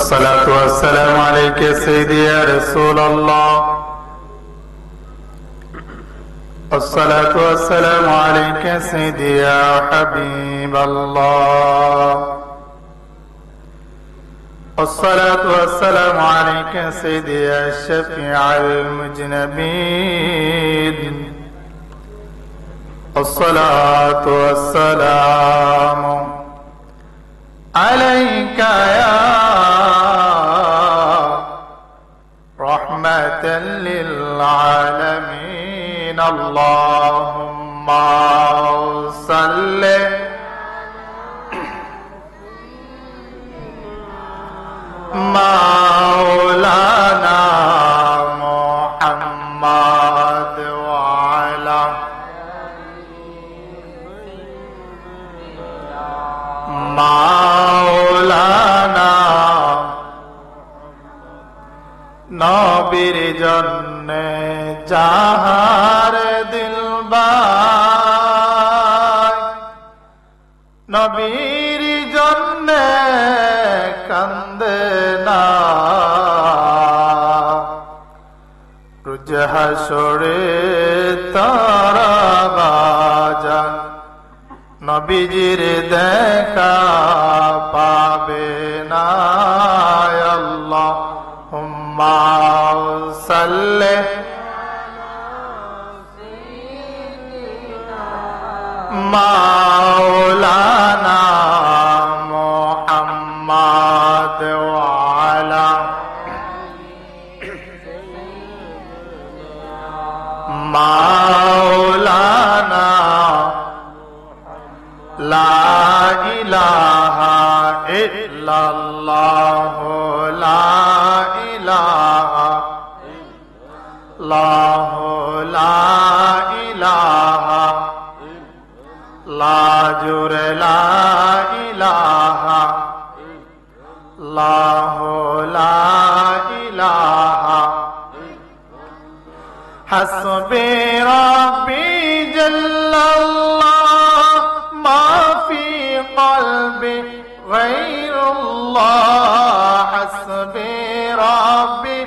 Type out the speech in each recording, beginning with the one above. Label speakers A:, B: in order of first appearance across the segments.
A: الصلاة والسلام عليك يا سيدي يا رسول الله. الصلاة والسلام عليك يا سيدي يا حبيب الله. الصلاة والسلام عليك يا سيدي يا شفيع المذنبين. الصلاة والسلام عليك يا رحمة للعالمين. اللهم صل مولانا محمد وعلى مولانا নবীর জন্যে যাহার দিলবার, নবীর জন্যে কান্দে না, রোজ হাসরে তারা বাজান নবীজির দেখা পাবে না। আল্লাহুম্মা সাল্লি মাওলানা মুহাম্মদ ওয়া আলা মাওলানা লা ইলাহা ইল্লাল্লাহ লা ইলাহা ইল্লাল্লাহ লা ইলাহা লা জুরে লা ইলাহা ইল্লাল্লাহ লা ইলাহা হাসবি রাব্বি জাল্লাল্লাহ মা ফি কলবি গায়রুল্লাহ। হাসবি রাব্বি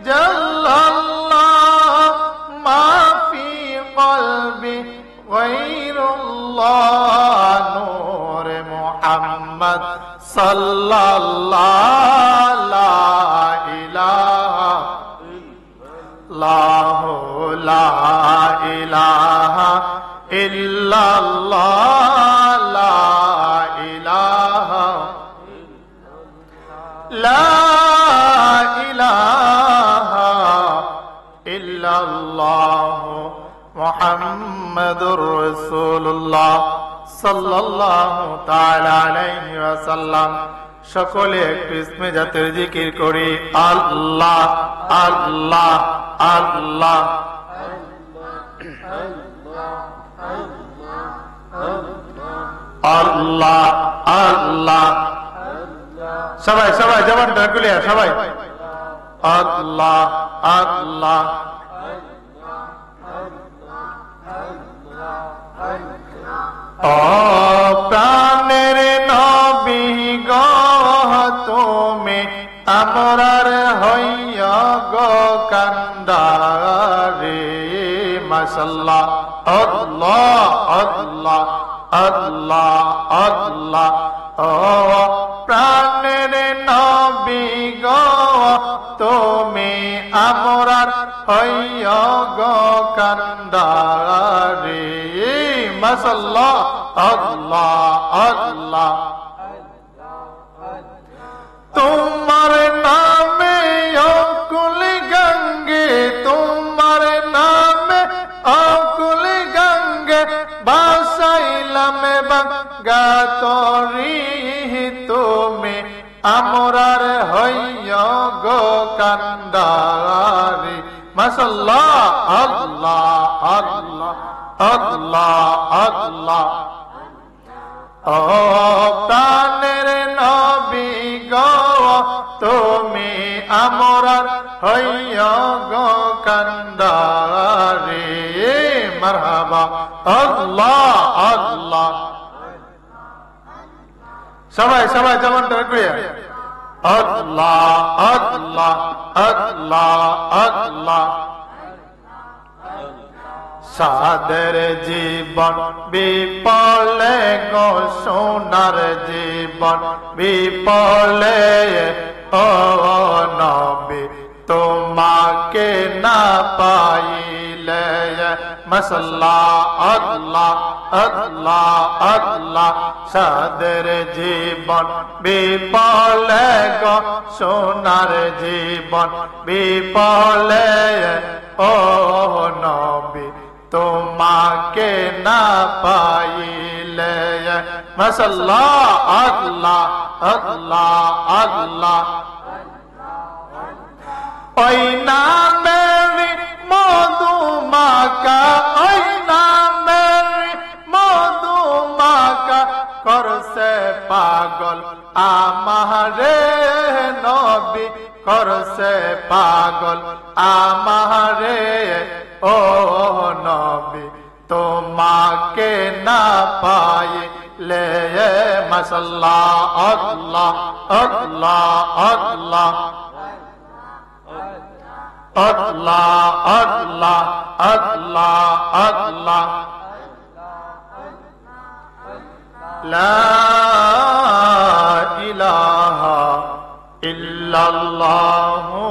A: জাল্লাল্লাহ মা ফি কলবি গায়রুল্লাহ। নূরে মুহাম্মদ সাল্লাল্লাহু লা ইলাহা লা ইলাহা ইল্লাল্লাহ লা ইলাহা লা ইলাহা ইল্লাল্লাহ মুহাম্মাদুর রাসূলুল্লাহ সাল্লাল্লাহু তাআলা আলাইহি ওয়াসাল্লাম। সকলে একটু ইসমে জাতের জিকির করি, আল্লাহ আল্লাহ আল্লাহ। আল্লাহ আল্লাহ সবাই সবাই জবানটা খুলে সবাই আল্লাহ আল্লাহ। ও প্রাণের নবী গো তুমি আমরার হইয়া গো কান্দারে। মাশাআল্লাহ আল্লাহ আল্লাহ আল্লাহ আল্লাহ। ও প্রাণের নবী গো তুমি আমরার হইয়া গো কান্দারে। মাশাআল্লাহ আল্লাহ আল্লাহ। তোমার নামে অকুল গঙ্গে, তোমার নামে অকুল গঙ্গে বাসাইলাম বাঙ্গা তরি। তুমি আমরার হইয়া গো কান্দারি। মাশাআল্লাহ আল্লাহ আল্লাহ আল্লাহ আল্লাহ। ও প্রাণের নবী গো তুমি আমরার হইয়া গো কান্দারে। মারহাবা আল্লাহ আল্লাহ। সবাই সবাই যেমনটা করিয়া আল্লাহ আল্লাহ আল্লাহ আল্লাহ। সাদের জীবন বিপলে গো সোনার জীবন বিপলে ও নবী তোমাকে না পাইলে মশাল্লা আল্লাহ আল্লাহ আল্লাহ। সাদের জীবন বিপলে গো সোনার জীবন বিপলে ও নবী তোমাকে না পাইলে মশাল্লা আল্লাহ আল্লাহ আল্লাহ। ওই নামের মধুমাকা ওই নামের মধুমাকা করছে পাগল আমারে নবী করছে পাগল আমারে ও নবী তোমাকে না পাইলে মাশাআল্লাহ আল্লাহ আল্লাহ আল্লাহ আল্লাহ আল্লাহ আল্লাহ আল্লাহ। লা ইলাহা ইল্লাল্লাহু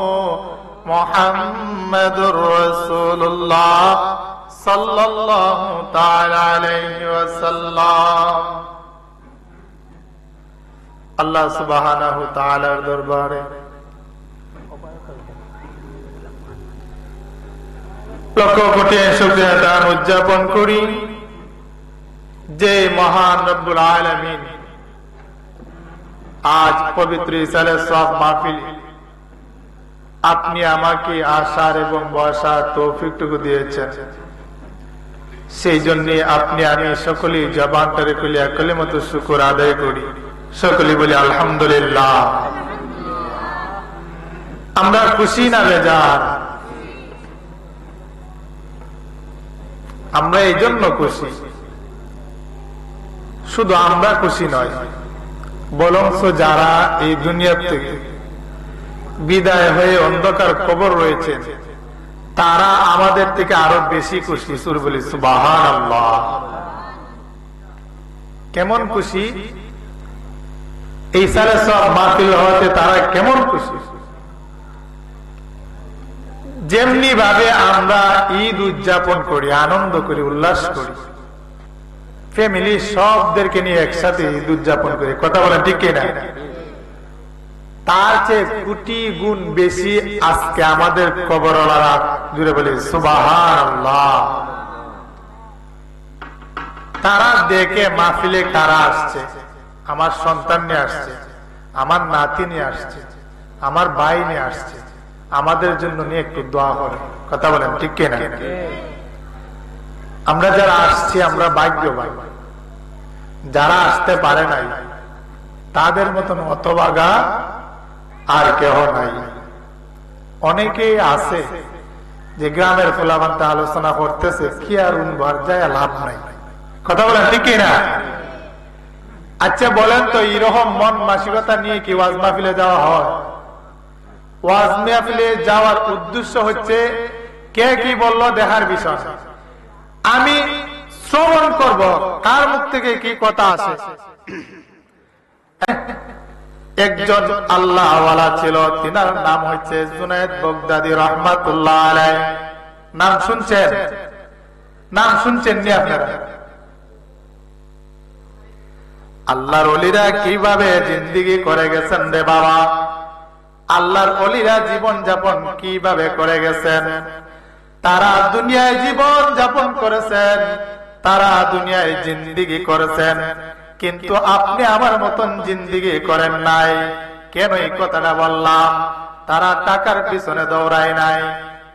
A: মুহাম্মাদুর রাসূলুল্লাহ সাল্লাল্লাহু তাআলা আলাইহি ওয়াসাল্লাম। আল্লাহ সুবহানাহু তাআলার দরবারে লক্ষ কোটি শুকরিয়া দান উদযাপন করি যে মহান রব্বুল আলামিন আজ পবিত্র ইসালে সব মাহফিল আপনি আমাকে আসার এবং বসার তৌফিকটুকু দিয়েছেন, সেই জন্য আপনি আমি সকলেই জবানটারে খুলিয়া কালিমাতু শুকর আদায় করি, সকলেই বলি আলহামদুলিল্লাহ। আমরা খুশি না বেজার? আমরা এই জন্য খুশি, শুধু আমরা খুশি নয়, বরঞ্চ যারা এই দুনিয়া থেকে বিদায় হয়ে অন্ধকার কবর রয়েছে তারা আমাদের থেকে আরো বেশি খুশি। সুর বলি সুবহানাল্লাহ। কেমন খুশি? এই সারে সব মাহফিল হওয়াতে তারা কেমন খুশি? যেমনি ভাবে আমরা ঈদ উদযাপন করি, আনন্দ করি, উল্লাস করি, ফ্যামিলি সবদেরকে নিয়ে একসাথে ঈদ উদযাপন করি, কথা বলেন ঠিক না? তার চেয়ে কোটি গুণ বেশি আজকে আমাদের কবরওয়ালারা জুড়ে বলি সুবহানাল্লাহ। তারা দেখে মাহফিলে কারা আসছে, আমার সন্তান নিয়ে আসছে, আমার নাতি নিয়ে আসছে, আমার ভাই নিয়ে আসছে, আমাদের জন্য নিয়ে একটু দোয়া করে, কথা বলেন ঠিক না? আমরা যারা আসছি আমরা ভাগ্যবান, যারা আসতে পারে নাই তাদের মতন হতভাগা আর কেহ নাই। অনেকেই আছে যে গ্রামের ফোলাবান্তে আলোচনা করতেছে, কি আর উনবার যায় লাভ নাই, কথা বলেন ঠিক না? আচ্ছা বলেন তো, এরকম মন মানসিকতা নিয়ে কি ওয়াজ মাহফিলে যাওয়া হয়? ওয়াজ মাহফিলে যাওয়ার উদ্দেশ্য হচ্ছে কে কি বললো দেখার বিষয়, আমি শ্রবণ করব কার মুখ থেকে কি কথা আছে। একজন আল্লাহওয়ালা ছিল, তিনার নাম হচ্ছে জুনায়েদ বাগদাদী রাহমাতুল্লাহ আলাইহি। নাম শুনছেন? নাম শুনছেন নি আপনারা? আল্লাহর ওলিরা কিভাবে জিন্দেগি করে গেছেন রে বাবা, আল্লাহর ওলিরা জীবন যাপন কিভাবে করে গেছেন। তারা দুনিয়ায় জীবন যাপন করেছেন, তারা দুনিয়ায় জিন্দেগি করেছেন, কিন্তু আপনি আমার মতন জিন্দেগি করেন নাই। কেন এই কথাটা বললাম? তারা টাকার পিছনে দৌড়ায় নাই,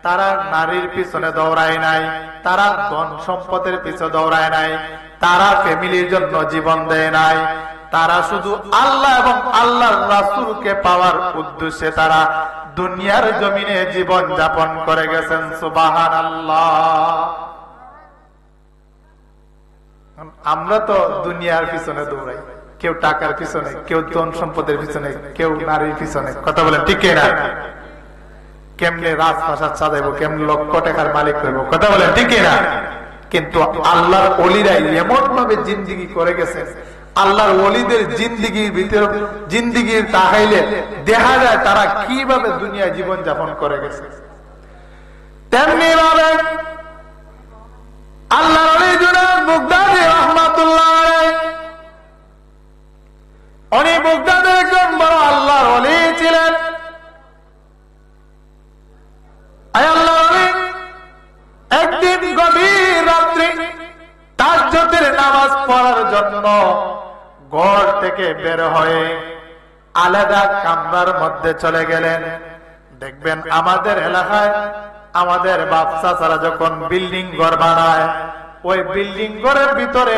A: তারা নারীর পিছনে দৌড়ায় নাই, তারা ধন সম্পদের পিছনে দৌড়ায় নাই, তারা ফ্যামিলির জন্য জীবন দেয় নাই, তারা শুধু আল্লাহ এবং আল্লাহর রাসূলকে পাওয়ার উদ্দেশ্যে তারা দুনিয়ার জমিনে জীবন যাপন করে গেছেন। সুবহানাল্লাহ। আমরা তো দুনিয়ার পিছনে দৌড়াই, কেউ টাকার পিছনে, কেউ ধন সম্পদের পিছনে, কেউ নারীর পিছনে। কথা বলেন ঠিক না? কেমনে রাজপ্রাসাদ সাজাইবো, কেমনে লক্ষ টাকার মালিক হইব। কথা বলেন ঠিক না? কিন্তু আল্লাহর ওলিরাই এমন ভাবে জিন্দিগি করে গেছে, আল্লাহর ওলিদের জিন্দিগির ভিতরে জিন্দিগির তাকাইলে দেখা যায় তারা কিভাবে দুনিয়া জীবন যাপন করে গেছে। তেমনি ভাবে আল্লাহর ওলি জুনায়েদ বাগদাদী রাহমাতুল্লাহ আলাইহি, উনি বাগদাদের একজন বড় আল্লাহর ওলি ছিলেন। আল্লাহর ওলি একদিন গভীর রাত্রি তাহাজ্জুদের নামাজ পড়ার জন্য ঘর থেকে বের হয়ে আলাদা কামরার মধ্যে চলে গেলেন। দেখবেন আমাদের এলাকায় আমাদের বাচ্চারা যখন বিল্ডিং ঘর বানায়, ওই বিল্ডিং ঘরের ভিতরে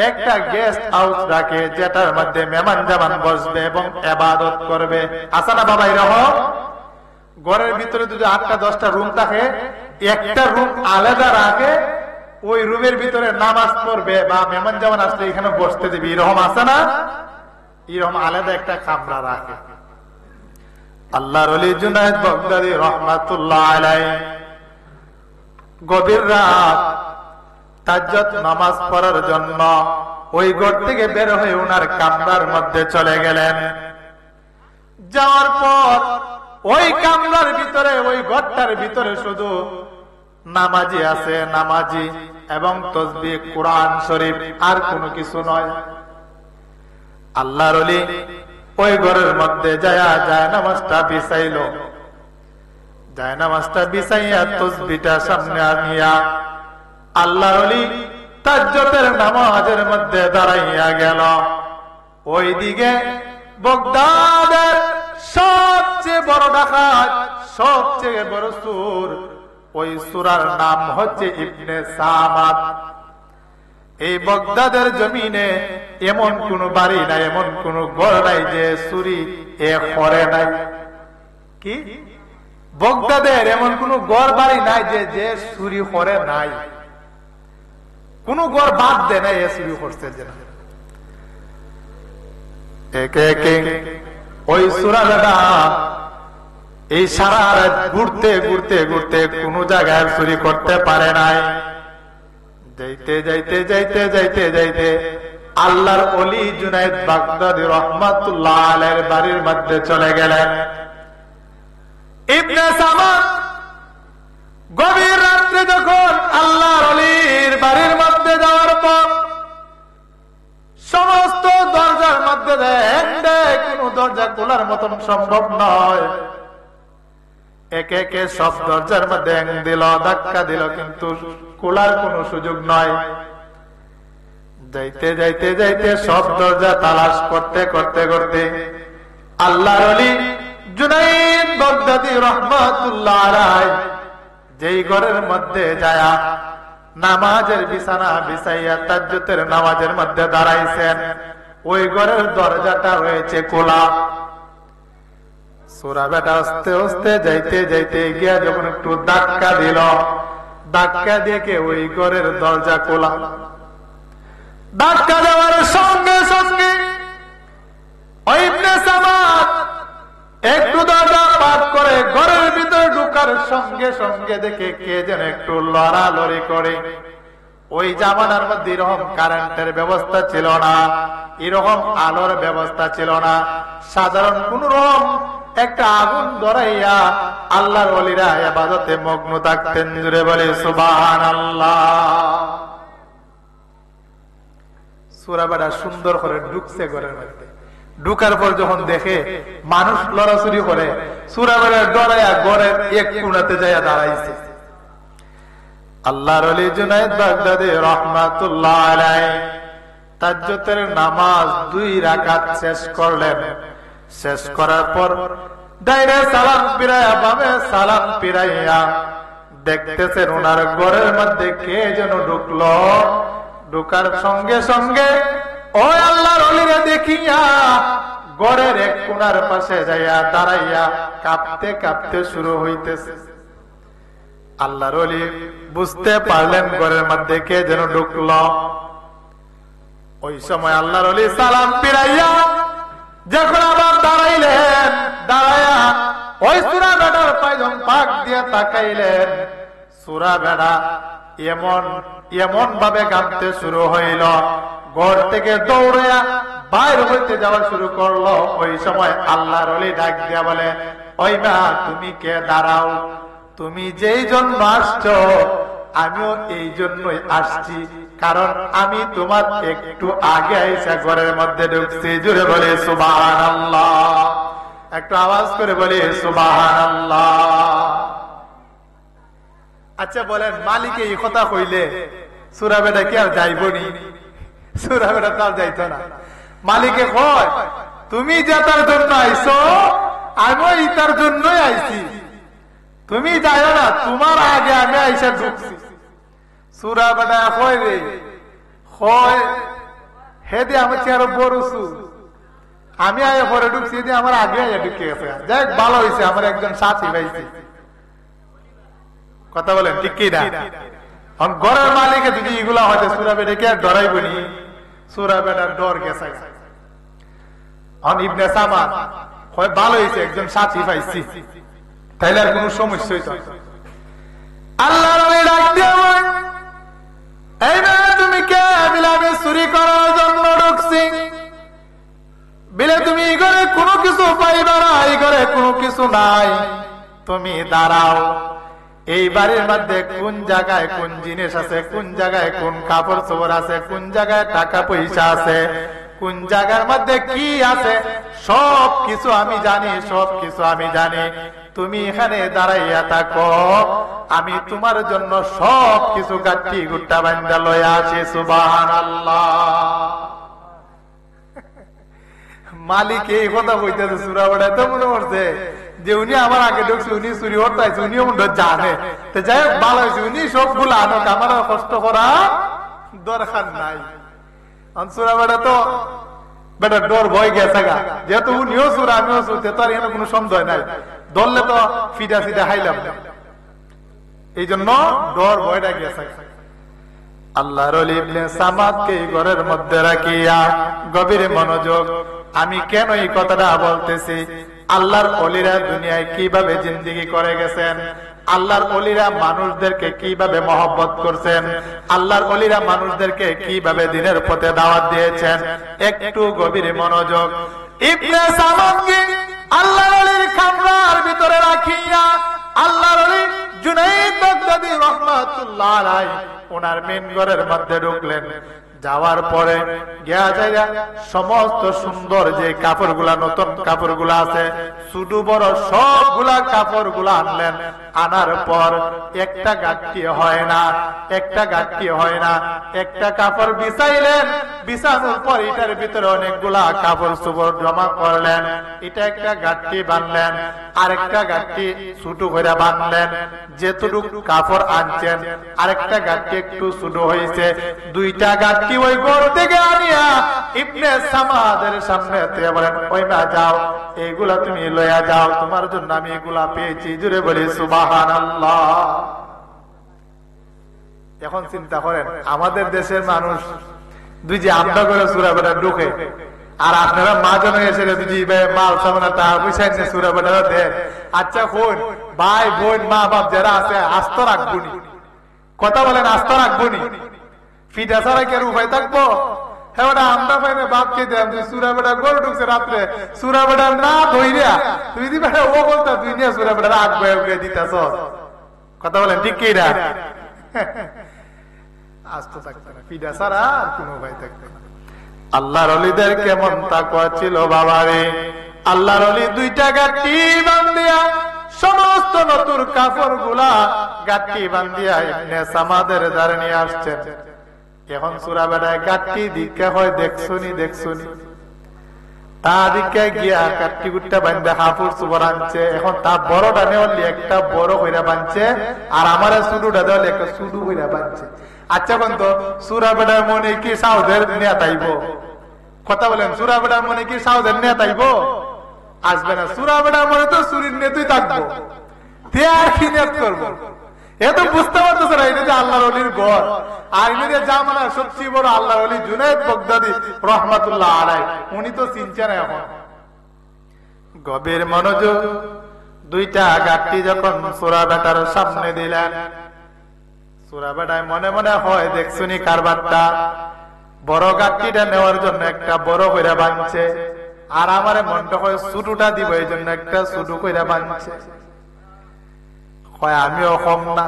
A: একটা গেস্ট হাউস রাখে, যেটার মধ্যে মেহমান জামান বসবে এবং ইবাদত করবে। আছে না বাবা এরকম? ঘরের ভিতরে যদি 8টা-10টা রুম থাকে, একটা রুম আলাদা রাখে, ওই রুমের ভিতরে নামাজ পড়বে বা মেহমান জামান আসলে এখানে বসতে দিবি, এরকম আছে না? এরকম আলাদা একটা কামরা রাখে। আল্লাহর ওলি জুনায়েদ বাগদাদী রাহমাতুল্লাহ আলাইহি গভীর রাত তাহাজ্জুদ নামাজ পড়ার জন্য ওই ঘর থেকে বের হয়ে ওনার কামরার মধ্যে চলে গেলেন। যাওয়ার পর ওই কামরার ভিতরে, ওই ঘরটার ভিতরে শুধু নামাজি আছে, নামাজি এবং তাসবিহ, কোরআন শরীফ, আর কোনো কিছু নয়। আল্লাহর ওলি ওই ঘরের মধ্যে যায় নামাজটা বিছাইল। যায় নামাজটা বিছাইয়া তাসবিহটা সামনে আনিয়া আল্লাহর ওলি তাহাজ্জুদের নামাজের মধ্যে দাঁড়াইয়া গেল। ওইদিকে বাগদাদের সবচেয়ে বড় ডাকাত, সবচেয়ে বড় চোর, ওই সূরার নাম হচ্ছে ইবনে সামাদ। এই বাগদাদের জমিনে এমন কোন বাড়ি নাই, এমন কোন ঘর নাই যে চুরি এ করে নাই। কি বাগদাদের এমন কোন ঘর বাড়ি নাই যে চুরি করে নাই? কোন ঘর বাদ দেয় নাই এ চুরি করছে যে। একে একে ওই সূরাটা এই সারা রাত ঘুরতে ঘুরতে ঘুরতে কোন জায়গায় চুরি করতে পারে নাই। যাইতে যাইতে যাইতে যাইতে যাইতে আল্লাহর ওলি জুনায়েদ বাগদাদী রাহমাতুল্লাহ আলাইহির বাড়ির মধ্যে চলে গেলেন। ইবনে সামাদ গভীর রাত্রে যখন আল্লাহর ওলির বাড়ির মধ্যে যাওয়ার পর সমস্ত দরজার মধ্যে কোন দরজা খোলার মতন সম্ভব নয়। একে একে সব দরজার মধ্যে দিল, ধাক্কা দিল, কিন্তু খোলার কোন সুযোগ নয়। যাইতে যাইতে যাইতে সব দরজা তালাশ করতে করতে করতে আল্লাহর ওলি জুনায়েদ বাগদাদী রাহমাতুল্লাহ আলাইহি যেই ঘরের মধ্যে যায়া নামাজের বিছানা বিছাইয়া তাহাজ্জুদের নামাজের মধ্যে দাঁড়াইছেন, ওই ঘরের দরজাটা রয়েছে খোলা। সূরা বেটা আস্তে আস্তে যাইতে যাইতে গিয়া যখন একটু ধাক্কা দিল, ধাক্কা দেখে ওই ঘরের দরজা খোলা। ধাক্কা দেওয়ার সঙ্গে সঙ্গে ওই ইবনে সামাদ একটু দরজা পার করে ঘরের ভিতরে ঢুকার সঙ্গে সঙ্গে দেখে কে যেন একটু লড়ালড়ি করে। ওই জামানার মধ্যে এরকম কারেন্টের ব্যবস্থা ছিল না, এরকম আলোর ব্যবস্থা ছিল না। সাধারণ কোন রকম একটা আগুন ধরাইয়া আল্লাহর ওলিরা ইবাদতে মগ্ন থাকতেন। জুড়ে বলে সুবহানাল্লাহ। সূরা বড় সুন্দর করে ঢুকছে ঘরের মধ্যে। ঢুকার পর যখন দেখে মানুষ লড়াচুরি করে, সূরা বড় ডরাইয়া ঘরের এক কোণাতে যাইয়া দাঁড়াইছে। আল্লাহর ওলি জুনায়েদ বাগদাদী রাহমাতুল্লাহ আলাইহি তাহাজ্জুদের নামাজ 2 রাকাত শেষ করলেন। শেষ করার পর ডাইরে সালাম ফিরাইয়া, বামে সালাম ফিরাইয়া দেখতেছেন ওনার ঘরের মধ্যে কে যেন ঢুকলো। ঢুকার সঙ্গে সঙ্গে ওই আল্লাহর ওলিরে দেখিয়া ঘরের এক কোণার পাশে যাইয়া দাঁড়াইয়া কাঁপতে কাঁপতে শুরু হইতেছে। আল্লাহর ওলি বুঝতে পারলেন ঘরের মধ্যে কে যেন ঢুকলো। ওই সময় আল্লাহর ওলি সালাম ফিরাইয়া যখন আবার দাঁড়াইলেন, দাঁড়াইয়া ওই সূরা বেড়ার পায়জন পাক দিয়ে তাকাইলেন, সূরা বেড়া এমন ভাবে কাঁদতে শুরু হইল, ঘর থেকে দৌড়াইয়া বাইরে হইতে যাওয়া শুরু করলো। ওই সময় আল্লাহর ওলি ডাক দিয়া বলে, ওই মা তুমি কে? দাঁড়াও, তুমি যেই জন্য আসছো আমিও এই জন্যই আসছি, কারণ আমি তোমার একটু আগে আইসা ঘরের মধ্যে ঢুকছি। জুড়ে বলে সুবহানাল্লাহ, একটু আওয়াজ করে বলে সুবহানাল্লাহ। আচ্ছা বলেন, মালিক এই কথা কইলে সূরা বেটা কি আর যাইবনি? সূরা বেটা তো আর যাইতো না। মালিকে কয়, তুমি যেটার জন্য আইছো আমিও ইটার জন্যই আইছি, তুমি যাইও না, তোমার আগে আমি আইসা ঢুকছি। সূরা বেটা কয় রে, কয় হে দি আমি আরো বড়ছু, আমি আগে পরে ঢুকছি, আমার আগে আগে ঢুকে গেছে। যাক ভালো হয়েছে, আমার একজন সাথী পাইছি। কথা বলেন ঠিক কি না? ঘরের মালিকে যদি এগুলা হয়তো সূরা বেটাকে আর ডরাইবনি, সূরা বেটার ডর গেছে। ইবনে সামাদ কয় ভালো হয়েছে, একজন সাথী পাইছি, তাইলে আর কোনো সমস্যা হইতো না। আল্লাহর ওলি ডাক দিয়ে বলেন, এই না তুমি কে? বিলে আমি চুরি করার জন্য ঢুকছি। বিলে তুমি এই ঘরে কোনো কিছু পাইবা না, এই ঘরে কোনো কিছু নাই, তুমি দাঁড়াও। এই বাড়ির মধ্যে কোন জায়গায় কোন জিনিস আছে, কোন জায়গায় কোন কাপড় চোপড় আছে, কোন জায়গায় টাকা পয়সা আছে, কোন জায়গার মধ্যে কি আছে, সব কিছু আমি জানি, সব কিছু আমি জানি। তুমি এখানে দাঁড়াইয়া থাকো, আমি তোমার জন্য সব কিছু গাঠি গুট্টা বান্ধা লইয়া আসি। সুবহানাল্লাহ। মালিক এই কথা বলতেছে, সূরা বেটা তো মনে করছে যে উনি আমার আগে ঢুকছে, উনি চুরি করতে আছে, উনিও মনে জানে। তো যাই হোক ভালো হয়েছে, উনি সবগুলো আনুক, আমার কষ্ট করা দরকার নাই। সূরা বেটা তো বেটা ডর ভয় গেছে গা, যেহেতু উনিও সুর আমিও সুর, তো আর এখানে কোনো সন্দেহ নাই, ধরলে তো ফিডা ফিডা হাইলাম না, এই জন্য ডর ভয়টা গেছে। আল্লাহর ওলি ইবনে সামাদকে ঘরের মধ্যে রাখিয়া গভীর মনোযোগ, আমি কেন এই কথাটা বলতেছি, আল্লাহর ওলিরা দুনিয়ায় কিভাবে জিন্দেগি করে গেছেন, আল্লাহর ওলিরা মানুষদেরকে কিভাবে মহব্বত করছেন, আল্লাহর ওলিরা মানুষদেরকে কিভাবে দিনের পথে দাওয়াত দিয়েছেন, একটু গভীর মনোযোগ। ইবনে সামাদকে আল্লাহর ওলির কামরার ভিতরে রাখিয়া আল্লাহর ওলি জুনাইদ বাগদাদী রাহমাতুল্লাহ আলাইহি ওনার মেন ঘরের মধ্যে ঢুকলেন। যাওয়ার পরে গিয়া যাইয়া সমস্ত সুন্দর যে কাপড়গুলা, নতুন কাপড়গুলা আছে, ছোট বড় সবগুলা কাপড়গুলা আনলেন। আনার পর একটা গাঁটটি হয় না, একটা গাঁটটি হয় না, একটা কাপড় বিছাইলেন। বিছানোর পর এটার ভিতরে অনেকগুলা কাপড় চোপড় জমা করলেন। এটা একটা গাঁটটি বানলেন, আরেকটা গাঁটটি ছোট করে বানলেন। যেটুকু কাপড় আনছেন আরেকটা গাঁটটি একটু ছোট হয়েছে, দুইটা গাঁটটি ওই ঘর থেকে আনিয়া ইবনে সামাদের সামনে বলেন, ওই মা যাও, এইগুলা তুমি লইয়া যাও, তোমার জন্য আমি এগুলা পেয়েছি। জুড়ে বলি সুবহানাল্লাহ। এখন চিন্তা করেন, আমাদের দেশের মানুষ দুই যে আমদা করে সূরা বেটা ঢুকে, আর আপনারা মাজন এসে দুই মাল সামনে টাকা পয়সা এনে সূরা বেটা দেন। আচ্ছা কোন ভাই বোন মা বাপ যারা আছে আস্ত রাখবনি, কথা বলেন আস্ত রাখবনি, ফিটা ছাড়া কি আর উপায় থাকবো? হ্যাঁ ওটা আমরা পাইনে বাপকে দেন, তুই সূরা বেটা গরু ঢুকছে রাত্রে, সূরা বেটা না ধইরা তুই দিবে ও বলতা, তুই নিয়ে সূরা বেটা রাখবে দিতেছ, কথা বলেন ঠিক কি না? আস্ত থাকবে না, ফিটা ছাড়া আর কোনো উপায় থাকবে না। আল্লাহর ওলিদের কেমন তাকওয়া ছিল বাবারে! আল্লাহর ওলি দুইটা গাঁটটি বান্ধিয়া সমস্ত নতুন কাপড় গুলা গাঁটটি বান্ধিয়া ইবনে সামাদের দ্বারে নিয়ে আসছেন। এখন সূরা বেটায় গাঁটটি দীক্ষা হয়, দেখছুনি দেখছুনি, তা দীক্ষা গিয়া গাঁটটি গুট্টা বান্ধে হাফুর চুবর আনছে। এখন তা বড়টা নেওয়ালি একটা বড় হইরা বানছে, আর আমার সুডুটা দেওয়ালি একটা সুডু হইরা বানছে। আচ্ছা কোন তো সূরা বেটার মনে কি সাউদের নেতাইব? কথা বলেন, সূরা বেটার মনে কি সাউদের নেতাইব? আসবে না। সূরা বেটার মনে তো চুরির নেতুই থাকবো, তে আর কি নেত করবো? এ তো বুঝতে পারতেছে না এটা যে আল্লাহর ওলির ঘর। আর ইনি জামানা সবচেয়ে বড় আল্লাহর ওলি জুনায়েদ বাগদাদি রহমাতুল্লাহ আলাইহি, উনি তো চিনছেন এখন। গভীর মনোযোগ, দুইটা গাঁটটি যখন সূরা বেটার সামনে দিলেন, সূরা বেটায় মনে মনে হয় দেখছুনি কারবারটা, বড় গাঁটটিটা নেওয়ার জন্য একটা বড় কইরা বানছে, আর আমারে মনটা হয় ছোটটা দিব এই জন্য একটা ছোট কইরা বানছে। হয় আমিও কম না,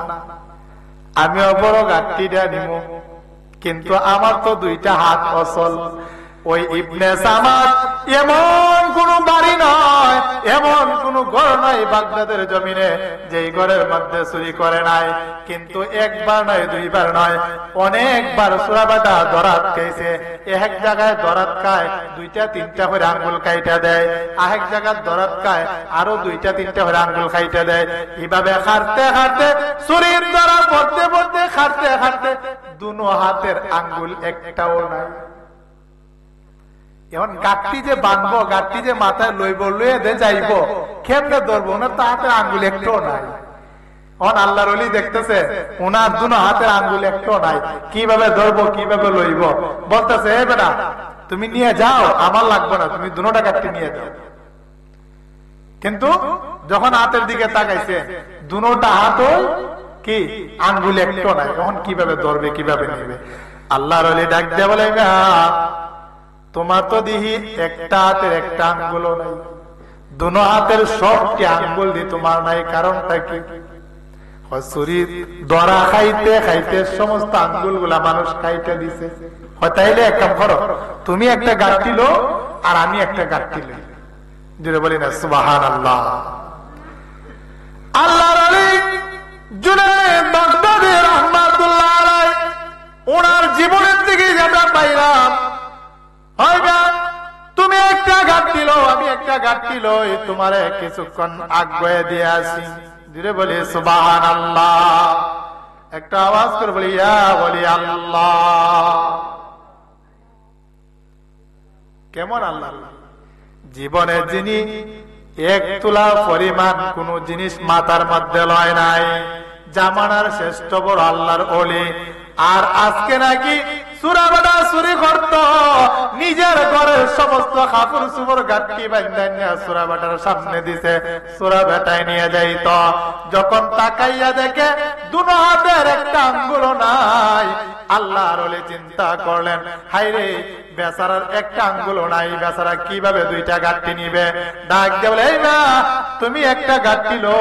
A: আমিও বড় গাঁটটিটা নিব, কিন্তু আমার তো দুইটা হাত অচল। ওই ইবনে সামাদ এমন কোন বাড়ি নয়, এমন কোন ঘর নয় বাগদাদের জমিনে যেই ঘরের মধ্যে চুরি করে নাই। কিন্তু একবার নয়, দুইবার নয়, অনেকবার সূরা বেটা দরাত খাইছে। এক জায়গায় দরাত খায় দুইটা তিনটা করে আঙ্গুল কাইটা দেয়, আরেক জায়গায় দরাত খায় আরো দুইটা তিনটা করে আঙ্গুল কাইটা দেয়। এইভাবে খাটতে খাটতে চুরির ধরা পড়তে পড়তে খাটতে খাটতে দুনো হাতের আঙ্গুল একটাও নাই। এখন গাঁটটি যে বাঁধবো, গাঁটটি যে মাথায় লইব, লইয়ে দে যাইব, কেমনে ধরবো? ওনার তো হাতের আঙ্গুল একটাও নাই। এখন আল্লাহর ওলি দেখতেছে ওনার দুনো হাতের আঙ্গুল একটাও নাই, কিভাবে ধরবো, কিভাবে লইব? বলতেছে এ বেটা তুমি নিয়ে যাও, আমার লাগবে না, তুমি দুনোটা গাঁটটি নিয়ে যাও। কিন্তু যখন হাতের দিকে তাকাইছে দুনোটা হাতও কি আঙ্গুল একটাও নাই, তখন কিভাবে ধরবে, কিভাবে নেবে? আল্লাহর ওলি ডাক দিয়ে বলে তোমার তো দিহি একটা হাতের একটা আঙ্গুলও নাই, দুনো হাতের সবটি আঙ্গুল দিয়ে তোমার নাই, কারণটা কি? শরীর ধরা খাইতে খাইতে সমস্ত আঙ্গুল গুলা মানুষ খাইতে দিছে। তাইলে এক কাম করো, তুমি একটা গাঁটটি লো আর আমি একটা গাঁটটি লই। জুড়ে বলি না সুবহানাল্লাহ। আল্লাহর ওলি জুনায়েদ বাগদাদি রাহমাতুল্লাহ আলাইহি ওনার জীবনের দিকে যেটা পাইলাম, তুমি একটা গাঁটটি লো, আমি একটা গাঁটটি লই, তোমারে কিছুক্ষণ আগুয়ে দিয়ে আসি। ধীরে বলি সুবহানাল্লাহ, একটা আওয়াজ করে বলি ইয়া বলি আল্লাহ। কেমন আল্লাহ? জীবনে যিনি এক তুলা পরিমাণ কোন জিনিস মাথার মধ্যে লয় নাই, জামানার শ্রেষ্ঠ বড় আল্লাহর ওলি। আর আজকে নাকি সূরা বেটা চুরি করত, নিজের ঘরের সমস্ত কাপড় চোপড় গাঁটটি বাঁধাই নিয়ে সূরা বেটার সামনে দিছে, সূরা বেটায় নিয়ে যাইত। যখন তাকাইয়া দেখে দুনো হাতের একটা আঙ্গুল নাই, আল্লাহর ওলি চিন্তা করলেন হায়রে বেচারার একটা আঙ্গুল নাই, বেচারা কিভাবে দুইটা গাঁটটি নিবে? ডাক দিয়ে বলে এই না, তুমি একটা গাঁটটি লো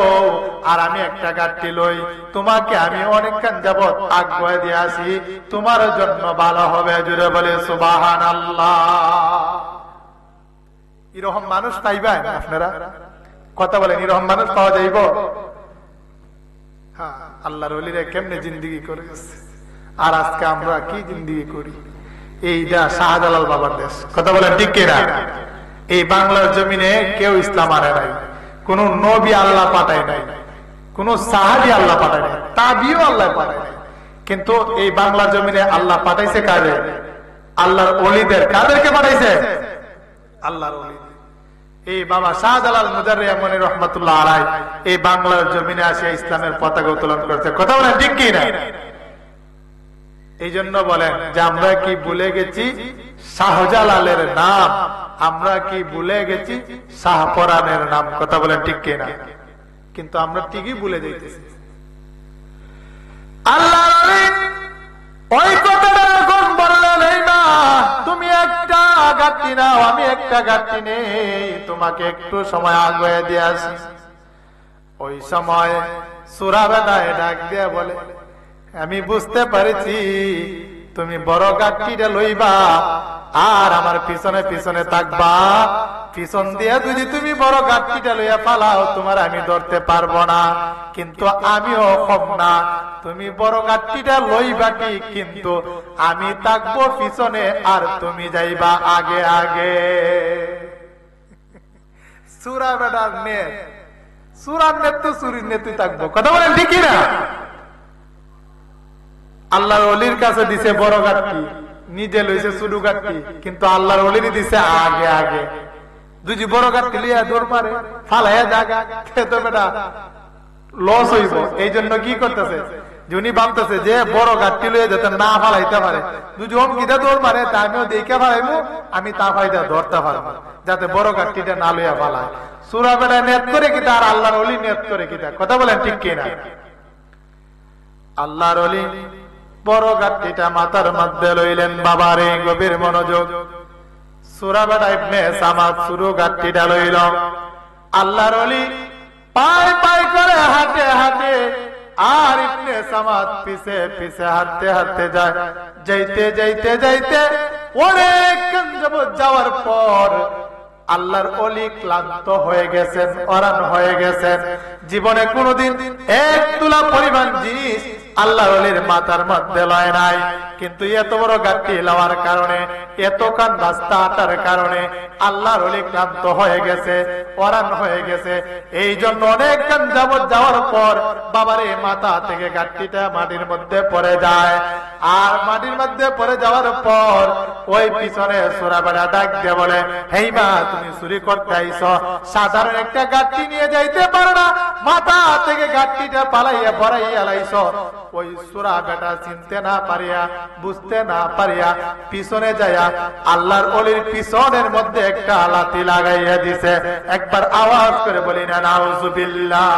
A: আর আমি একটা গাঁটটি লই, তোমাকে আমি অনেকক্ষণ যাবত আগুয়ে দিয়ে আসি, তোমার জন্য ভালো হবে। জুড়ে বলে সুবহানাল্লাহ। এরকম মানুষ পাইবেন আপনারা? কথা বলেন, এরকম মানুষ পাওয়া যাইব? হ্যাঁ, আল্লাহর ওলিরা কেমনে জিন্দেগি করে গেছে, আর আজকে আমরা কি জিন্দেগি করি? এইটা শাহজালাল বাবার দেশ। কথা বলেন ঠিক কিনা? এই বাংলার জমিনে কেউ ইসলাম আনে নাই, কোন নবী আল্লাহ পাঠায় নাই, কোন সাহাবী আল্লাহ পাঠায় নাই, তাবিও আল্লাহ পাঠায় নাই। কিন্তু এই বাংলার জমিনে আল্লাহ পাঠাইছে কারে? আল্লাহর ওলিদের। কাদেরকে পাঠাইছে? আল্লাহর ওলিদের। এই বাবা শাহজালাল মুজাররিয়া মনি রহমাতুল্লাহ আলাইহি এই বাংলার জমিনে আসে ইসলামের পতাকা উত্তোলন করেছে। কথা বলেন ঠিক কি না? এই জন্য বলেন যে আমরা কি ভুলে গেছি শাহজালালের নাম, আমরা কি ভুলে গেছি শাহপরানের নাম? কথা বলেন ঠিক কি না? কিন্তু আমরা ঠিকই ভুলে যাইতেছি। আল্লাহ ওই কথাটা এখন বললেন এই না, তুমি একটা গাঁটটি নাও, আমি একটা গাঁটটি নেই, তোমাকে একটু সময় আগুয়ে দিয়ে আসি। ওই সময় সূরা বেটায় ডাক দিয়া বলে আমি বুঝতে পারছি তুমি বড় গাঁটটিটা লইবা আর আমার পিছনে পিছনে থাকবা, পিছন দিয়ে যদি তুমি বড় গাঁটটিটা লইয়া পালাও তোমার আমি ধরতে পারবো না, কিন্তু আমিও কম না, তুমি বড় গাঁটটিটা লইবা কি, কিন্তু আমি থাকবো পিছনে আর তুমি যাইবা আগে আগে। সূরা বেটার নেত, সূরার নেত তো চুরির নেতই থাকবো। কথা বলেন ঠিক না? আল্লাহর ওলির কাছে দিছে বড় গাঁটটি, নিজে লইছে ছোট গাঁটটি, কিন্তু আল্লাহর ওলির দিছে আগে আগে। দুজি বড় গাঁটটি লিয়া দৌড় মারে ফালাইয়া জাগা খেতো বেটা লস হইব, এই জন্য কি করতেছে, উনি ভাবতেছে যে বড় গাঠটি লইয়া যাতে না ফালাইতে পারে, যদি অমকিটা দৌড় মারে তা আমিও দেখে ফালাইবো, আমি তা ফাইদা ধরতে পারবো, যাতে বড় গাঠটিটা না লইয়া ফালায়। সূরা বেটা নেত করে কিতা আর আল্লাহর ওলি নেত করে কিতা, কথা বলেন ঠিক কিনা? আল্লাহর ওলি বড় গাঠটিটা মাথার মধ্যে লইলেন। বাবারে গভীর মনোযোগ, সূরা বেটা ইবনে সামাদ শুরু গাঠটিটা লইল। আল্লাহর ওলি পায় পায় করে হাঁটে হাঁটে, আর ইবনে সামাদ পিছে পিছে হাঁটতে হাঁটতে যায়। যাইতে যাইতে যাইতে অনেক যাওয়ার পর আল্লাহর ওলি ক্লান্ত হয়ে গেছেন, অরান হয়ে গেছেন। জীবনে কোনোদিন এক তুলা পরিমাণ জিনিস আল্লাহর ওলির মাথার মধ্যে লয় নাই, কিন্তু এত বড় গাঠি লওয়ার কারণে, এতখান রাস্তা হাঁটার কারণে আল্লাহর ওলি ক্লান্ত হয়ে গেছে, অরান হয়ে গেছে। এই জন্য অনেকক্ষণ যাবত যাওয়ার পর বাবারে মাথা থেকে গাঠটিটা মাটির মধ্যে পড়ে যায়। আর মাটির মধ্যে পড়ে যাওয়ার পর ওই পিছনে সূরা বেটা ডাক দিয়ে বলে, হেই মা, তুমি চুরি করতে আইছো, সাধারণ একটা গাঠটি নিয়ে যাইতে পারো না, মাথা থেকে গাঠটিটা পালাইয়া ভরাইয়া লাইছো। ওই সূরা বেটা চিনতে না পারিয়া, বুঝতে না পারিয়া পিছনে যায়া আল্লাহর ওলির পিছনের মধ্যে একটা লাথি লাগাইয়া দিছে। একবার আওয়াজ করে বলি না নাউজুবিল্লাহ।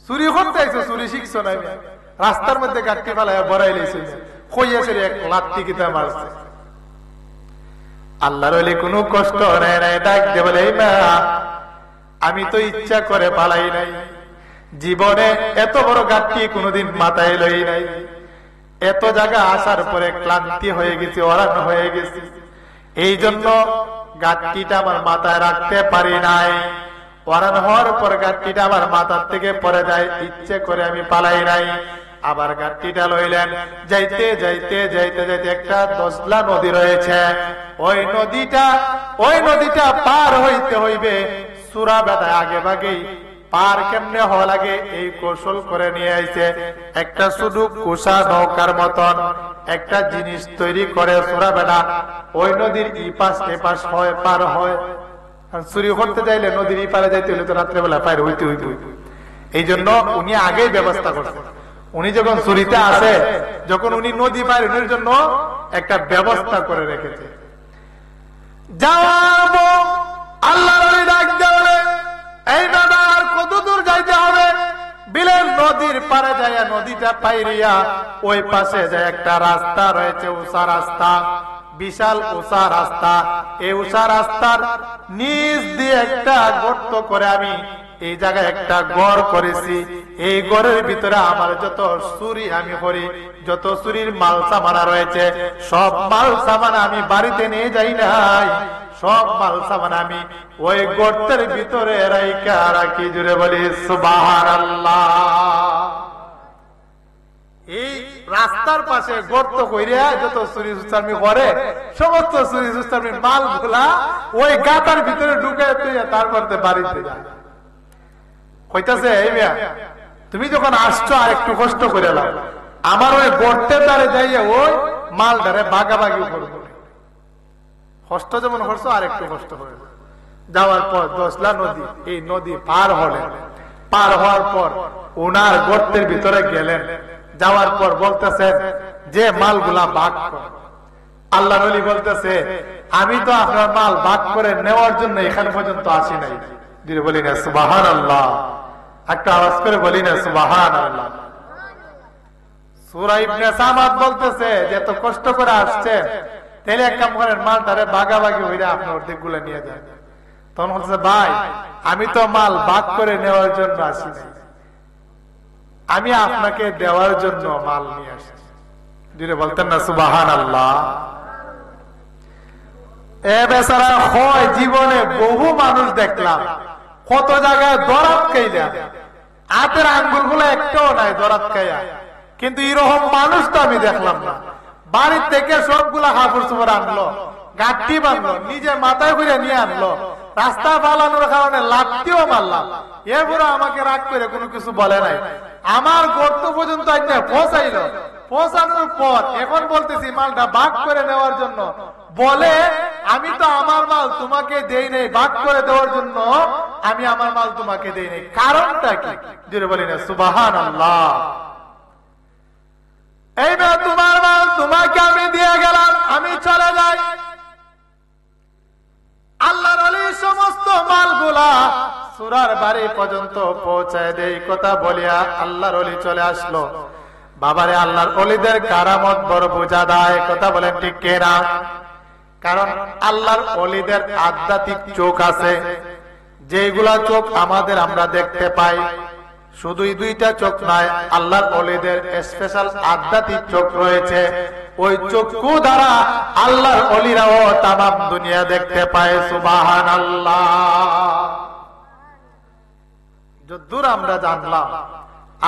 A: চুরি করতে আইছো, চুরি শিখছো না, রাস্তার মধ্যে গাঠটি পালাইয়া ভরাই লাইছে, কইয়াছে এক লাথি কিতা মারছে। আল্লাহর ওলি কোনো কষ্ট নেয় নাই, ডাক দিয়ে বলে, এই মা, আমি তো ইচ্ছা করে পালাই নাই, জীবনে এত বড় গাঠটি কোনোদিন মাথায় লই নাই, এত জায়গা আসার পরে ক্লান্তি হয়ে গেছি, অরান হয়ে গেছি, এই জন্য গাঠটিটা আমার মাথায় রাখতে পারি নাই। অরান হওয়ার পর গাঠটিটা আমার মাথার থেকে পড়ে যায়, ইচ্ছে করে আমি পালাই নাই। আবার গাঠটিটা লইলেন। যাইতে যাইতে যাইতে যাইতে একটা দশলা নদী রয়েছে, ওই নদীটা পার হইতে হইবে। সূরা বেটা আগে ভাগেই পার কেমনে হওয়া লাগে এই কৌশল করে নিয়ে আইছে। একটা শুধু কুষা নৌকার মতন একটা জিনিস তৈরি করে সূরা বেটা ওই নদীর ইপাশ এপাশ হয়, পার হয়। চুরি করতে চাইলে নদীর ইপারে যাইতে হইলে তো রাত্রেবেলা পার হইতে হইতে, এই জন্য উনি আগেই ব্যবস্থা করছেন। উনি যখন চুরিতে আসে, যখন উনি নদী পারের জন্য একটা ব্যবস্থা করে রেখেছে। যাবো আল্লাহর ওলি ডাক দেওয়ালে, এই দাদা আর কত দূর যাইতে হবে? বিলের নদীর পারে যায়, নদীটা পাইরিয়া ওই পাশে যায় একটা রাস্তা রয়েছে, উঁচা রাস্তা, বিশাল উঁচা রাস্তা। এই উঁচা রাস্তার নিচ দিয়ে একটা গর্ত করে আমি এই জায়গায় একটা ঘর করেছি। এই ঘরের ভিতরে আমার যত চুরি আমি করি, যত চুরির মাল সামানা রয়েছে, সব মাল সামানা আমি বাড়িতে নিয়ে যাই নাই, সব মাল সামান আমি ওই গর্তের ভিতরে রাইখা রাখি। জুড়ে বলি সুবহানাল্লাহ। এই রাস্তার পাশে গর্ত কইরা যত চুরি চুরি করে, সমস্ত চুরি চুরি মাল গুলা ওই গাতার ভিতরে ঢুকাই তুইয়া তারপর বাড়িতে যায়। কইতাছে, এই মিয়া, তুমি যখন আসছো আর একটু কষ্ট করে লাও, আমার ওই গর্তের দ্বারে যাইয়া ওই মাল দ্বারে ভাগাভাগি করবো। কষ্ট যেমন করছো আর একটু কষ্ট করে যাওয়ার পর দশলা নদী, এই নদী পার হলেন। পার হওয়ার পর ওনার গর্তের ভিতরে গেলেন। যাওয়ার পর বলতেছেন যে মালগুলা ভাগ কর। আল্লাহর ওলি বলতেছে, আমি তো আপনার মাল ভাগ করে নেওয়ার জন্য এখানে পর্যন্ত আসি নাই। যদি বলি না সুবহানাল্লাহ, একটা আওয়াজ করে বলি না সুবহানাল্লাহ। সূরা ইবনে সামাদ বলতেছে যে এত কষ্ট করে আসছেন, তাহলে এক কাম করেন, মালটারে ভাগাভাগি হইলে আপনার অর্ধেক গুলো নিয়ে যান। তখন বলছে, ভাই, আমি তো মাল ভাগ করে নেওয়ার জন্য আসি নাই, আমি আপনাকে দেওয়ার জন্য মাল নিয়ে আসি। যদি বলতেন না সুবহানাল্লাহ। এ বেচারা হয়, জীবনে বহু মানুষ দেখলাম, কত জায়গায় দরাত খাইলা, হাতের আঙ্গুল গুলো একটাও নাই দরাত খাইয়া, কিন্তু এরকম মানুষ তো আমি দেখলাম না। বাড়ির থেকে সবগুলা কাপড় চোপড় আনলো, গাঠটি বাঁধলো, নিজে মাথায় করে নিয়ে আনলো, রাস্তা পালানোর কারণে লাঠটিও মারলাম, এরপরে আমাকে রাগ করে কোনো কিছু বলে নাই। আমার গর্ত পর্যন্ত পৌঁছাইলো, পৌঁছানোর পর এখন বলতেছি মালটা ভাগ করে নেওয়ার জন্য বলে আমি তো আমার মাল তোমাকে দেই নাই, ভাগ করে দেওয়ার জন্য আমি আমার মাল তোমাকে দেই নাই, কারণটা কি? জোরে বলি না সুবহানাল্লাহ। এইবার তোমার মাল তোমাকে আমি দিয়ে গেলাম, আমি চলে যাই। আল্লাহর ওলি সমস্ত মালগুলা সূরার বাড়ি পর্যন্ত পৌঁছায় দেয়। কথা বলিয়া আল্লাহর ওলি চলে আসলো। বাবারে, আল্লাহর ওলিদের কারামত বড় বোঝা দেয়। কথা বলেন ঠিক কিনা? কারণ আল্লাহর ওলিদের আধ্যাত্মিক চোখ আছে, যেগুলা চোখ আমাদের আমরা দেখতে পাই। শুধুই দুইটা চোখ নয়, আল্লাহর ওলিদের স্পেশাল আধ্যাত্মিক চোখ রয়েছে। ওই চক্ষু দ্বারা আল্লাহর ওলিরাও তামাম দুনিয়া দেখতে পায়। সুবহানাল্লাহ। যদ্দূর আমরা জানলাম,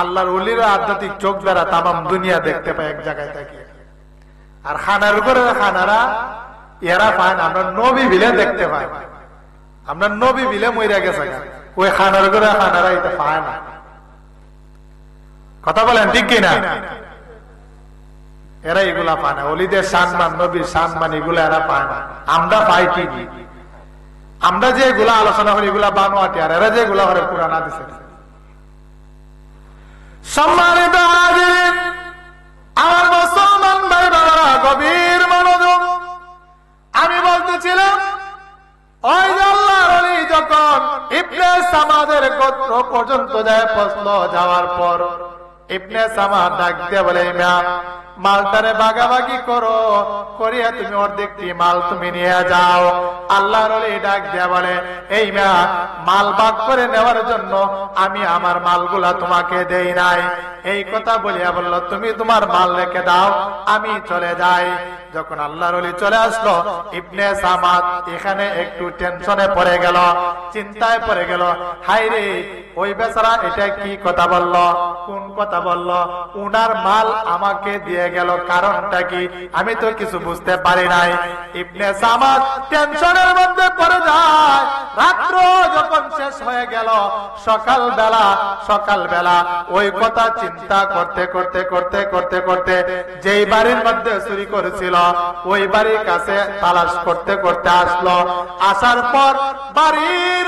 A: আল্লাহর ওলিরা আধ্যাত্মিক চোখ দ্বারা তামাম দুনিয়া দেখতে পায় এক জায়গায় থেকে। আর খানার উপরে খানারা এরা পায় না, আমরা নবী বিলে দেখতে পাই। আমরা নবী বিলে মইরা গেছে, ওই খানার উপরে খানারা এটা পায় না। কথা বলেন ঠিক কিনা? এরা এগুলা পায় না। ওলিদের সম্মান, নবীর সম্মান, এগুলা এরা পায় না। আমরা পাই ঠিকই। আমরা যে এগুলা আলোচনা করি এগুলা বানোয়াটি, আর এরা যে এগুলা করে পুরানা দিছে। সম্মানিত হাজিরিন, আমার মুসলমান ভাই বাবারা, গভীর মনোযোগ। আমি বলতেছিলাম, ওই আল্লাহর ওলি যখন ইবনে সামাদের গোত্র পর্যন্ত যায়, প্রশ্ন যাওয়ার পর ইবনে সামাদ ডাক দিয়ে বলে, মালটারে ভাগাভাগি করো, করিয়া তুমি অর্ধেকটি মাল তুমি নিয়ে যাও। আল্লাহর ওলি ডাক দিয়া বলে, এই মাল ভাগ করে নেওয়ার জন্য আমি আমার মালগুলা তোমাকে দেই নাই। এই কথা বলিয়া বলল, তুমি তোমার মাল রেখে দাও, আমি চলে যাই। যখন আল্লাহর ওলি চলে আসলো, ইবনে সামাদ এখানে একটু টেনশনে পড়ে গেল, চিন্তায় পড়ে গেল। হাই রে, ওই বেচারা এটা কি কথা বলল, কোন কথা বলল, উনার মাল আমাকে দিয়ে গেল, কারণটা কি? আমি তো কিছু বুঝতে পারি নাই। ইবনে সামাদ টেনশনের মধ্যে পড়ে যায়। রাত্র যখন শেষ হয়ে গেল, সকালবেলা ওই কথা চিন্তা করতে করতে করতে করতে করতে যেই বাড়ির মধ্যে চুরি করেছিল ওই বাড়ির কাছে তালাশ করতে করতে আসলো। আসার পর বাড়ির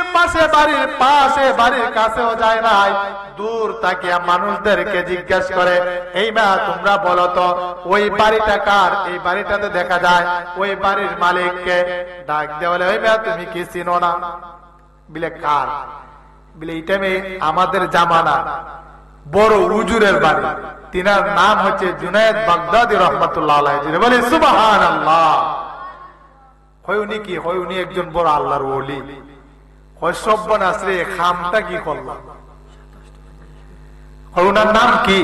A: বাড়ির কাছেও যায় নাই, দূর তাকিয়া মানুষদেরকে জিজ্ঞাসা করে, এই তোমরা বলো তো ওই বাড়িটা কার? এই বাড়িটাতে দেখা যায় ওই বাড়ির মালিককে। ডাক দিয়ে বলে, ওই তুমি কি চিনো না? বিলে কার? বিলে এটা আমাদের জামানা বড় হুজুরের বাড়ি, তিনার নাম হচ্ছে জুনায়েদ বাগদাদী রাহমাতুল্লাহ আলাইহি। বলে সুবহানাল্লাহ। হয় উনি কি? হয় উনি একজন বড় আল্লাহর ওলি। হয় সব্যনাশ রে, খামটা কি করলাম? হয় উনার নাম কি?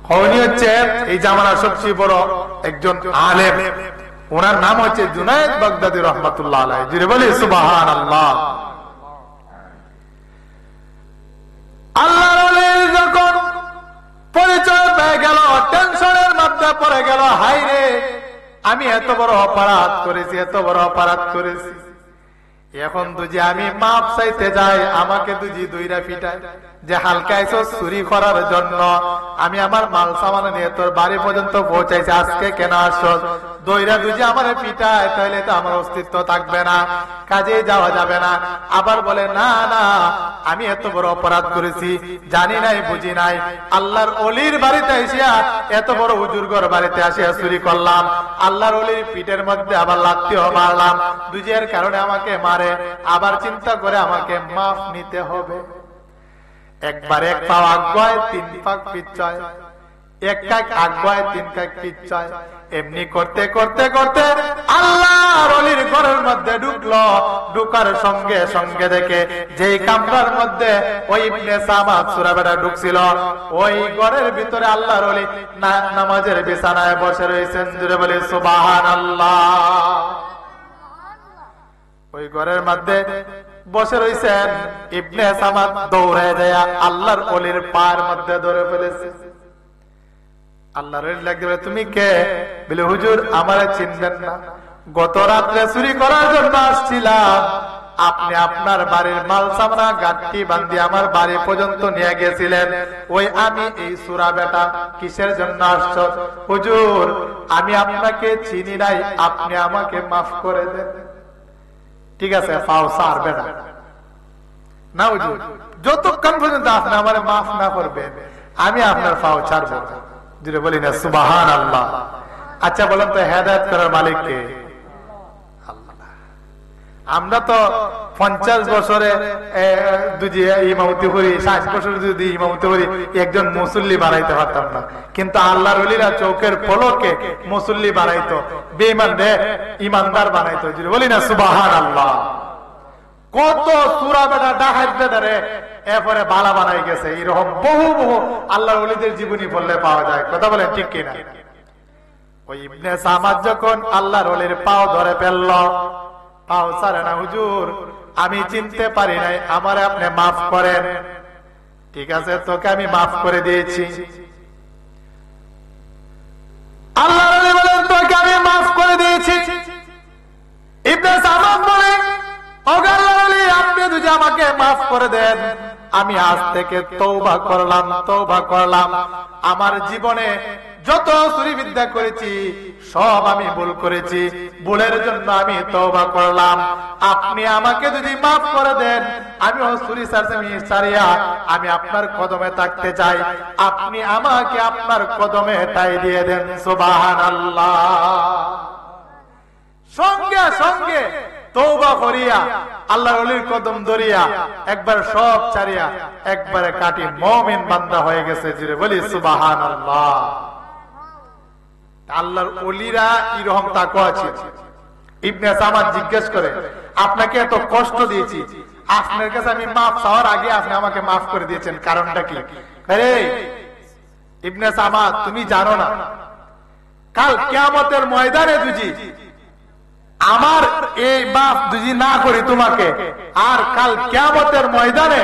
A: হয় উনি হচ্ছে এই জামানার সবচেয়ে বড় একজন আলেম, ওনার নাম হচ্ছে জুনায়েদ বাগদাদী রাহমাতুল্লাহ আলাইহি। বলে সুবহানাল্লাহ। আল্লাহর ওলির যখন পরিচয় পেয়ে গেল, টেনশনের মধ্যে পড়ে গেল, হাই রে, আমি এত বড় অপরাধ করেছি, এত বড় অপরাধ করেছি। এখন তুই আমি মাপ চাইতে যাই, আমাকে তুই দুইরা পিটায় যে হালকা আইছো চুরি করার জন্য। আমি আমার মাল সামান নিয়ে তোর বাড়ি পর্যন্ত পৌঁছাইছি, আজকে কেন আসছো? দইরা দুজি আমার পিটায়, তাহলে তো আমার অস্তিত্ব থাকবে না, কাজে যাওয়া যাবে না। আবার বলে, না না, আমি এত বড় অপরাধ করেছি, জানি নাই বুঝি নাই, আল্লাহর ওলির বাড়িতে আসিয়া, এত বড় হুজুরগর বাড়িতে আসিয়া চুরি করলাম, আল্লাহর ওলির পিঠের মধ্যে আবার লাত্তিও মারলাম, দুজের কারণে আমাকে মারে। আবার চিন্তা করে আমাকে মাফ নিতে হবে। একবার এক পাও আগুয়ায়, তিন পাক পিছায়, এক কাক আগুয়ায়, তিন কাক পিছায়। এমনি করতে করতে করতে আল্লাহর ওলির ঘরের মধ্যে ঢুকলো। ঢুকার সঙ্গে সঙ্গে দেখে যেই কামরার মধ্যে ওই ইবনে সামাদ সূরাবেটা ঢুকছিল, ওই ঘরের ভিতরে আল্লাহর ওলি নামাজের বিছানায় বসে রয়েছেন। জোরে বলে সুবহানাল্লাহ। ওই ঘরের মধ্যে বসে রয়েছেন, ইবনে সামাদ দৌড়ে যায় আল্লাহর ওলির পায়ের মধ্যে ধরে ফেলেছে। আল্লাহর ওলি লাগবে, তুমি কে? বলে, হুজুর আমারে চিনবেন না, গত রাত্রে চুরি করার জন্য আসছিলাম, আপনি আপনার বাড়ির মাল সামনা গাঁটটি বান্ধি আমার বাড়ি পর্যন্ত নিয়ে গেছিলেন, ওই আমি এই সূরা বেটা কিসের জন্য আসছো? হুজুর আমি আপনাকে চিনি নাই, আপনি আমাকে মাফ করে দেন। ঠিক আছে, পাও সার বেটা না হুজুর, যতক্ষণ পর্যন্ত আপনি আমার মাফ না করবেন আমি আপনার পাও ছাড়বো না। যদি বলি না সুবহানাল্লাহ। আচ্ছা বলেন তো হেদায়েত করার মালিক কে? আমরা তো 50 বছরে যদি ইমামতি করি, 60 বছরে যদি ইমামতি করি, একজন মুসল্লি বানাইতে পারতাম না। কিন্তু আল্লাহর ওলিরা চোখের পলকে মুসল্লি বানাইতো, বেঈমানদের ইমানদার বানাইতো। যদি বলি না সুবহানাল্লাহ। কত সূরা বেটা ডাহাত বেটারে এরপরে বালা বানাই গেছে। এরকম বহু বহু আল্লাহর ওলিদের জীবনী পড়লে পাওয়া যায়। কথা বলেন ঠিক কিনা? ওই ইবনে সামাদ যখন আল্লাহর ওলির পাও ধরে ফেলল, পাও ছাড়ে না, হুজুর আমি চিনতে পারি নাই, আমারে আপনি মাফ করেন। ঠিক আছে, তোকে আমি মাফ করে দিয়েছি। আল্লাহর ওলি বলেন তোকে আমি মাফ করে দিয়েছি। ইবনে সামাদ বলেন ওগো আল্লাহর ওলি, আপনি যদি আমাকে মাফ করে দেন, আমি আজ থেকে তওবা করলাম। আমার জীবনে যত চুরি বিদ্যা করেছি সব আমি ভুল করেছি, ভুলের জন্য আমি তওবা করলাম। আপনি আমাকে যদি মাফ করে দেন, আমি চুরি ছাড়িয়া আমি আপনার কদমে থাকতে চাই। আপনি আমাকে আপনার কদমে ঠাঁই দিয়ে দেন। সুবহানাল্লাহ। সঙ্গে সঙ্গে তওবা করিয়া আল্লাহর ওলির কদম ধরিয়া একবার সব ছাড়িয়া একবারে কাটি মুমিন বান্দা হয়ে গেছে। জুড়ে বলি সুবহানাল্লাহ। আল্লাহর ওলিরা এরকম তাকওয়া ছিল। ইবনে সামাদ জিজ্ঞেস করে, আপনাকে এত কষ্ট দিয়েছি, আপনার কাছে আমি মাফ চাওয়ার আগে আপনি আমাকে মাফ করে দিয়েছেন, কারণটা কি? আরে ইবনে সামাদ, তুমি জানো না কাল কিয়ামতের ময়দানে যদি আমার এই মাফ যদি না করি তোমাকে, আর কাল কিয়ামতের ময়দানে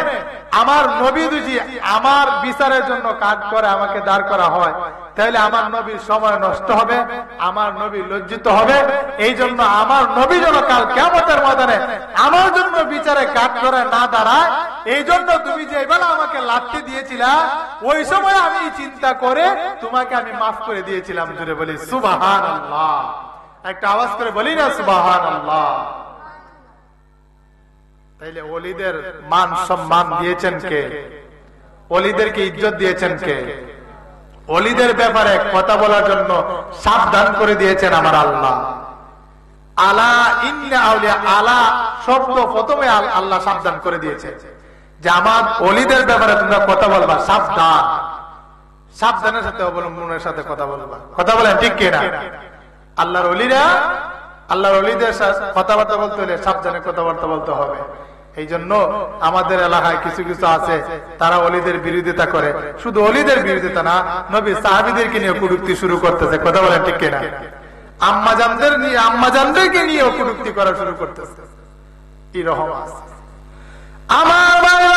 A: আমার নবী যদি আমার বিচারের জন্য কাজ করে আমাকে দাঁড় করা হয়, তাহলে আমার নবীর সময় নষ্ট হবে, আমার নবী লজ্জিত হবে। এই জন্য আমার নবী যেন কাল কিয়ামতের ময়দানে আমার জন্য বিচারে কাজ করে না দাঁড়ায়, এই জন্য তুমি যে বেলা আমাকে লাথি দিয়েছিলা, ওই সময় আমি চিন্তা করে তোমাকে আমি মাফ করে দিয়েছিলাম। জুড়ে বলি সুবহানাল্লাহ। একটা আওয়াজ করে বলি না সুবহানাল্লাহ। তাইলে ওলিদের মান সম্মান দিয়েছেন কে? ওলিদেরকে ইজ্জত দিয়েছেন কে? ওলিদের ব্যাপারে কথা বলার জন্য সাবধান করে দিয়েছেন আমার আল্লাহ। আলা ইন্না আউলিয়া, আলা শব্দ প্রথমে আল্লাহ সাবধান করে দিয়েছে যে আমার ওলিদের ব্যাপারে তোমরা কথা বলবা, সাবধান। সাবধানের সাথে অবলম্বনের সাথে কথা বলবা। কথা বলেন ঠিক কিনা? আল্লাহর ওলিরা, আল্লাহর ওলিদের কথাবার্তা বলতে হলে সাবধানে কথাবার্তা বলতে হবে। এই জন্য আমাদের এলাকায় কিছু কিছু আছে, তারা ওলিদের বিরোধিতা করে। শুধু ওলিদের বিরোধিতা না, নবী সাহাবীদেরকে নিয়ে কটূক্তি শুরু করতেছে। কথা বলেন ঠিক কিনা? আম্মাজানদেরকে নিয়ে কটূক্তি করা শুরু করতেছে। এরকম আছে। আমার বাবা,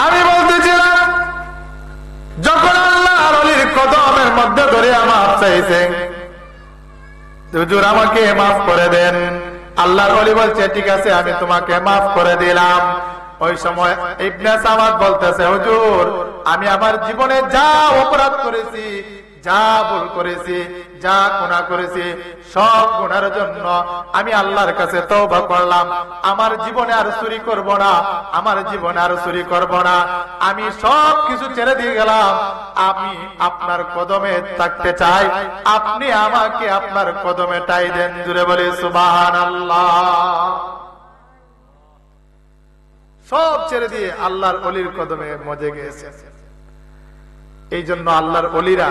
A: আমি বলতেছিলাম যখন আল্লাহর ওলির কদমের মধ্যে ধরে মাফ চাইছে, হুজুর আমাকে মাফ করে দেন। আল্লাহর ওলি বলছে ঠিক আছে আমি তোমাকে মাফ করে দিলাম। ওই সময় ইবনে সামাদ বলতেছে, হুজুর আমি আমার জীবনে যা অপরাধ করেছি, যা ভুল করেছি, যা গুনাহ করেছি, সব গুনার জন্য আমি আল্লাহর কাছে তওবা করলাম। আমার জীবনে আর চুরি করব না, আমার জীবনে আর চুরি করব না। আমি সব কিছু ছেড়ে দিয়ে গেলাম। আমি আপনার কদমে থাকতে চাই, আপনি আমাকে আপনার কদমে ঠাঁই দেন। জুড়ে বলি সুবহানাল্লাহ। সব ছেড়ে দিয়ে আল্লাহর ওলির কদমে মজে গেছে। এই জন্য আল্লাহর ওলিরা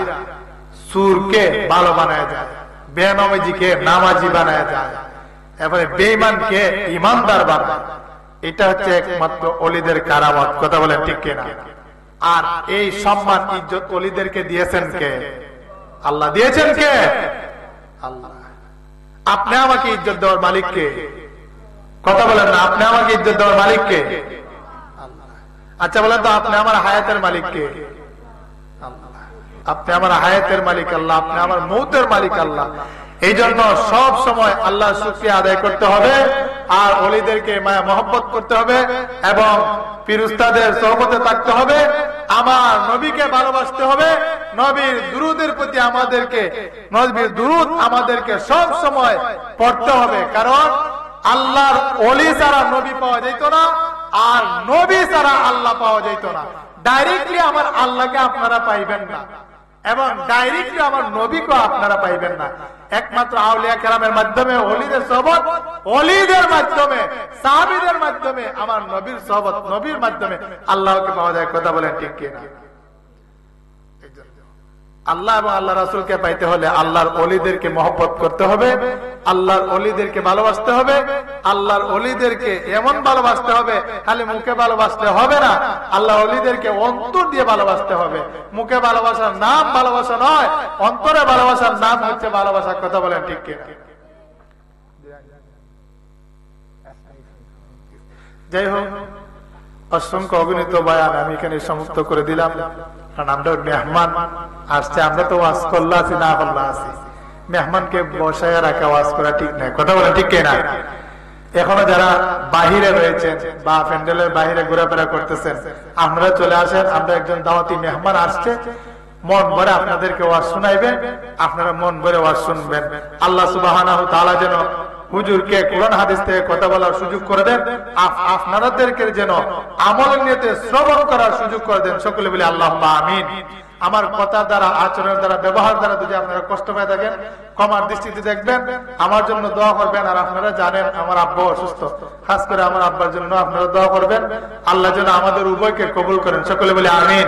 A: সুরকে ভালো বানায় যায়, বেনামাজিকে নামাজি বানায় যায়, এরপরে বেঈমানকে ইমানদার বানায়। এটা হচ্ছে একমাত্র ওলিদের কারামত। কথা বলেন ঠিক কিনা? আর এই সম্মান ইজ্জত ওলিদেরকে দিয়েছেন কে? আল্লাহ দিয়েছেন কে? আল্লাহ। আপনি আমাকে ইজ্জত দেওয়ার মালিক কে? কথা বলেন না, আপনি আমাকে ইজ্জত দেওয়ার মালিক কে? আল্লাহ। আচ্ছা বলেন তো আপনি আমার হায়াতের মালিক কে? আল্লাহ। আপনি আমার হায়াতের মালিক আল্লাহ, আপনি আমার মৌতের মালিক আল্লাহ। এই জন্য সব সময় আল্লাহর শুকরিয়া আদায় করতে হবে, আর ওলিদেরকে মায়া মহব্বত করতে হবে, এবং ফিরুস্তাদের সোহবতে থাকতে হবে, আমার নবীকে ভালোবাসতে হবে, নবীর দুরুদের প্রতি নবীর দুরুদ আমাদেরকে সব সময় পড়তে হবে। কারণ আল্লাহর ওলি ছাড়া নবী পাওয়া যেত না, আর নবী ছাড়া আল্লাহ পাওয়া যেত না। ডাইরেক্টলি আমার আল্লাহকে আপনারা পাইবেন না, এবং ডাইরেক্টলি আমার নবীকে আপনারা পাইবেন না। একমাত্র আউলিয়া কেরামের মাধ্যমে, ওলিদের সোহবত, ওলিদের মাধ্যমে, সাহাবীদের মাধ্যমে, আমার নবীর সোহবত, নবীর মাধ্যমে আল্লাহকে পাওয়া যায়। কথা বলেন ঠিক কিনা? আল্লাহ এবং আল্লাহ রাসূলকে পাইতে হলে আল্লাহর ওলিদেরকে মহব্বত করতে হবে, আল্লাহর ওলিদেরকে ভালোবাসতে হবে, আল্লাহর ওলিদেরকে এমন ভালোবাসতে হবে, খালি মুখে ভালোবাসতে হবে না, আল্লাহ ওলিদেরকে অন্তর দিয়ে ভালোবাসতে হবে। মুখে ভালোবাসার নাম ভালোবাসা নয়, অন্তরে ভালোবাসার নাম হচ্ছে ভালোবাসা। কথা বলেন ঠিক কিনা? যাই হোক, অসংখ্য অগণিত বয়ান আমি এখানে সমাপ্ত করে দিলাম। কারণ আমরা মেহমান আসছে, আমরা তো ওয়াজ করলা আছি না করলা আছি, মেহমানকে বসায় রাখা ওয়াজ করা ঠিক নাই। কথা বলেন ঠিক কিনা? এখনো যারা বাহিরে রয়েছেন বা প্যান্ডেলের বাহিরে ঘোরাফেরা করতেছেন, আপনারা চলে আসেন। আমরা একজন দাওয়াতি মেহমান আসছে, মন ভরে আপনাদেরকে ওয়াজ শুনাইবেন, আপনারা মন ভরে ওয়াজ শুনবেন। আল্লাহ সুবহানাহু ওয়া তাআলা যেন হুজুরকে কোরআন হাদিস থেকে কথা বলার সুযোগ করে দেন, আপনাদেরকে যেন আমলের নিয়তে শ্রবণ করার সুযোগ করে দেন। সকলে বলি আল্লাহুম্মা আমিন। আমার কথার দ্বারা, আচরণের দ্বারা, ব্যবহার দ্বারা যদি আপনারা কষ্ট পেয়ে থাকেন, ক্ষমার দৃষ্টিতে দেখবেন, আমার জন্য দোয়া করবেন। আর আপনারা জানেন আমার আব্বা অসুস্থ, খাস করে আমার আব্বার জন্য আপনারা দোয়া করবেন। আল্লাহ যেন আমাদের উভয়কে কবুল করেন। সকলে বলি আমিন।